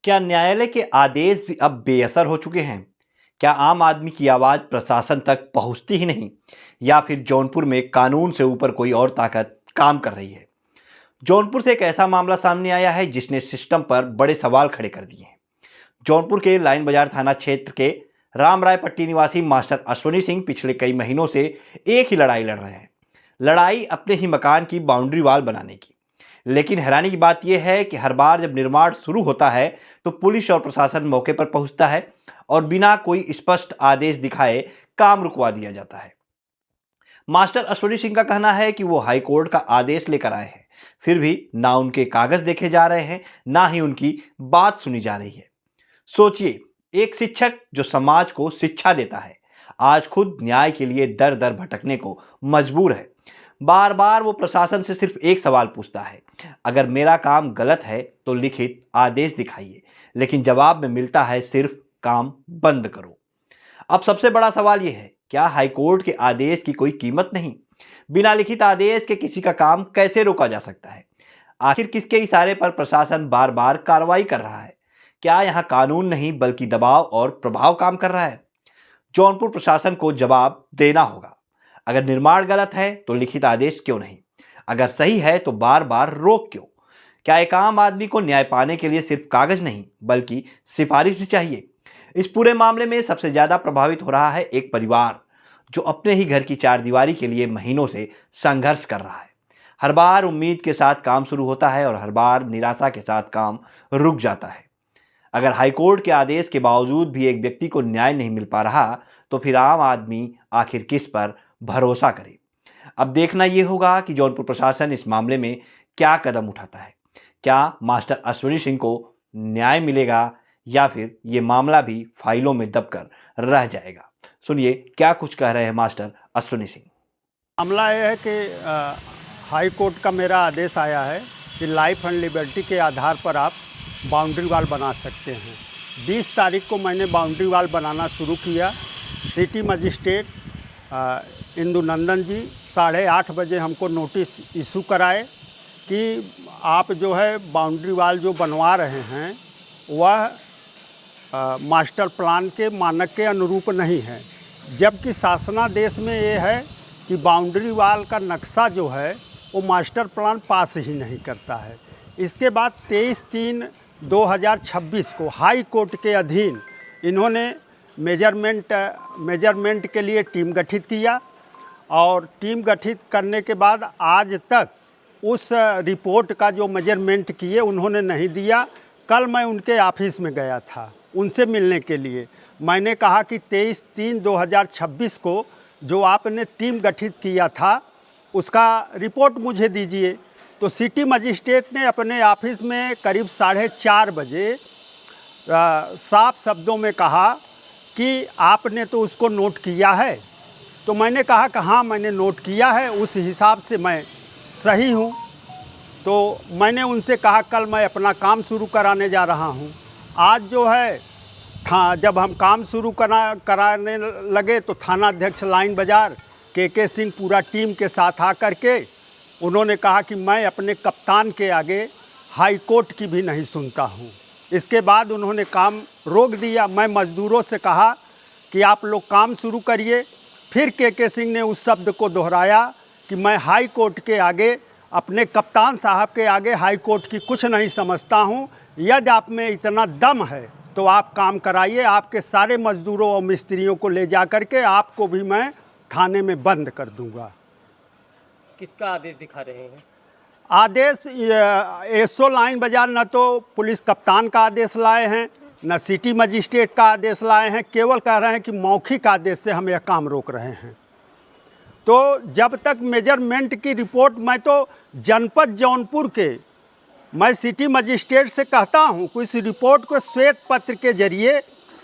क्या न्यायालय के आदेश भी अब बेअसर हो चुके हैं? क्या आम आदमी की आवाज़ प्रशासन तक पहुंचती ही नहीं, या फिर जौनपुर में कानून से ऊपर कोई और ताकत काम कर रही है? जौनपुर से एक ऐसा मामला सामने आया है जिसने सिस्टम पर बड़े सवाल खड़े कर दिए हैं। जौनपुर के लाइन बाजार थाना क्षेत्र के रामराय पट्टी निवासी मास्टर अश्वनी सिंह पिछले कई महीनों से एक ही लड़ाई लड़ रहे हैं। लड़ाई अपने ही मकान की बाउंड्री वॉल बनाने की। लेकिन हैरानी की बात यह है कि हर बार जब निर्माण शुरू होता है तो पुलिस और प्रशासन मौके पर पहुंचता है और बिना कोई स्पष्ट आदेश दिखाए काम रुकवा दिया जाता है। मास्टर अश्वनी सिंह का कहना है कि वो हाई कोर्ट का आदेश लेकर आए हैं, फिर भी ना उनके कागज देखे जा रहे हैं, ना ही उनकी बात सुनी जा रही है। सोचिए, एक शिक्षक जो समाज को शिक्षा देता है, आज खुद न्याय के लिए दर दर भटकने को मजबूर है। बार बार वो प्रशासन से सिर्फ एक सवाल पूछता है, अगर मेरा काम गलत है तो लिखित आदेश दिखाइए, लेकिन जवाब में मिलता है सिर्फ काम बंद करो। अब सबसे बड़ा सवाल यह है, क्या हाईकोर्ट के आदेश की कोई कीमत नहीं? बिना लिखित आदेश के किसी का काम कैसे रोका जा सकता है? आखिर किसके इशारे पर प्रशासन बार बार कार्रवाई कर रहा है? क्या यहाँ कानून नहीं बल्कि दबाव और प्रभाव काम कर रहा है? जौनपुर प्रशासन को जवाब देना होगा। अगर निर्माण गलत है तो लिखित आदेश क्यों नहीं? अगर सही है तो बार बार रोक क्यों? क्या एक आम आदमी को न्याय पाने के लिए सिर्फ कागज नहीं बल्कि सिफारिश भी चाहिए? इस पूरे मामले में सबसे ज्यादा प्रभावित हो रहा है एक परिवार, जो अपने ही घर की चारदीवारी के लिए महीनों से संघर्ष कर रहा है। हर बार उम्मीद के साथ काम शुरू होता है और हर बार निराशा के साथ काम रुक जाता है। अगर हाईकोर्ट के आदेश के बावजूद भी एक व्यक्ति को न्याय नहीं मिल पा रहा, तो फिर आम आदमी आखिर किस पर भरोसा करे? अब देखना यह होगा कि जौनपुर प्रशासन इस मामले में क्या कदम उठाता है। क्या मास्टर अश्वनी सिंह को न्याय मिलेगा, या फिर ये मामला भी फाइलों में दबकर रह जाएगा? सुनिए क्या कुछ कह रहे हैं मास्टर अश्वनी सिंह। मामला यह है कि हाई कोर्ट का मेरा आदेश आया है कि लाइफ एंड लिबर्टी के आधार पर आप बाउंड्री वॉल बना सकते हैं। 20 तारीख को मैंने बाउंड्री वॉल बनाना शुरू किया। सिटी मजिस्ट्रेट इंदु नंदन जी 8:30 बजे हमको नोटिस इशू कराए कि आप जो है बाउंड्री वॉल जो बनवा रहे हैं वह मास्टर प्लान के मानक के अनुरूप नहीं है। जबकि शासनादेश में ये है कि बाउंड्री वॉल का नक्शा जो है वो मास्टर प्लान पास ही नहीं करता है। इसके बाद 23/3/2026 को हाई कोर्ट के अधीन इन्होंने मेजरमेंट के लिए टीम गठित किया और टीम गठित करने के बाद आज तक उस रिपोर्ट का जो मेजरमेंट किए उन्होंने नहीं दिया। कल मैं उनके ऑफिस में गया था उनसे मिलने के लिए। मैंने कहा कि 23/3/2026 को जो आपने टीम गठित किया था उसका रिपोर्ट मुझे दीजिए। तो सिटी मजिस्ट्रेट ने अपने ऑफिस में करीब 4:30 बजे साफ शब्दों में कहा कि आपने तो उसको नोट किया है। तो मैंने कहा कि हाँ मैंने नोट किया है, उस हिसाब से मैं सही हूँ। तो मैंने उनसे कहा कल मैं अपना काम शुरू कराने जा रहा हूँ। आज जो है जब हम काम शुरू कराने लगे तो थाना अध्यक्ष लाइन बाजार के सिंह पूरा टीम के साथ आकर के उन्होंने कहा कि मैं अपने कप्तान के आगे हाई कोर्ट की भी नहीं सुनता हूँ। इसके बाद उन्होंने काम रोक दिया। मैं मज़दूरों से कहा कि आप लोग काम शुरू करिए। फिर के सिंह ने उस शब्द को दोहराया कि मैं हाई कोर्ट के आगे अपने कप्तान साहब के आगे हाई कोर्ट की कुछ नहीं समझता हूँ। यदि आप में इतना दम है तो आप काम कराइए। आपके सारे मज़दूरों और मिस्त्रियों को ले जा कर के आपको भी मैं थाने में बंद कर दूंगा। किसका आदेश दिखा रहे हैं? आदेश एसओ लाइन बाजार न तो पुलिस कप्तान का आदेश लाए हैं, न सिटी मजिस्ट्रेट का आदेश लाए हैं। केवल कह रहे हैं कि मौखिक आदेश से हम यह काम रोक रहे हैं। तो जब तक मेजरमेंट की रिपोर्ट, मैं तो जनपद जौनपुर के, मैं सिटी मजिस्ट्रेट से कहता हूं कि इस रिपोर्ट को श्वेत पत्र के जरिए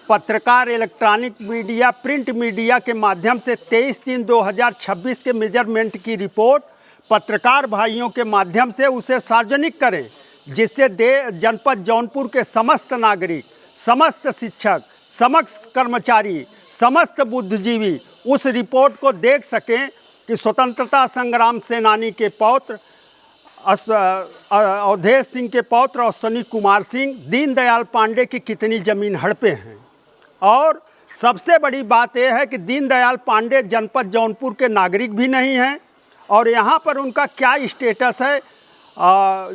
पत्रकार, इलेक्ट्रॉनिक मीडिया, प्रिंट मीडिया के माध्यम से 23/3/2026 के मेजरमेंट की रिपोर्ट पत्रकार भाइयों के माध्यम से उसे सार्वजनिक करें, जिससे जनपद जौनपुर के समस्त नागरिक, समस्त शिक्षक, समस्त कर्मचारी, समस्त बुद्धिजीवी उस रिपोर्ट को देख सकें कि स्वतंत्रता संग्राम सेनानी के पौत्र अवधेश सिंह के पौत्र अश्विनी कुमार सिंह, दीनदयाल पांडे की कितनी ज़मीन हड़पे हैं। और सबसे बड़ी बात यह है कि दीनदयाल पांडे जनपद जौनपुर के नागरिक भी नहीं हैं और यहाँ पर उनका क्या स्टेटस है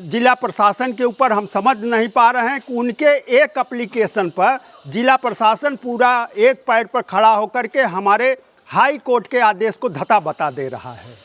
जिला प्रशासन के ऊपर हम समझ नहीं पा रहे हैं कि उनके एक एप्लीकेशन पर जिला प्रशासन पूरा एक पैर पर खड़ा होकर के हमारे हाई कोर्ट के आदेश को धता बता दे रहा है।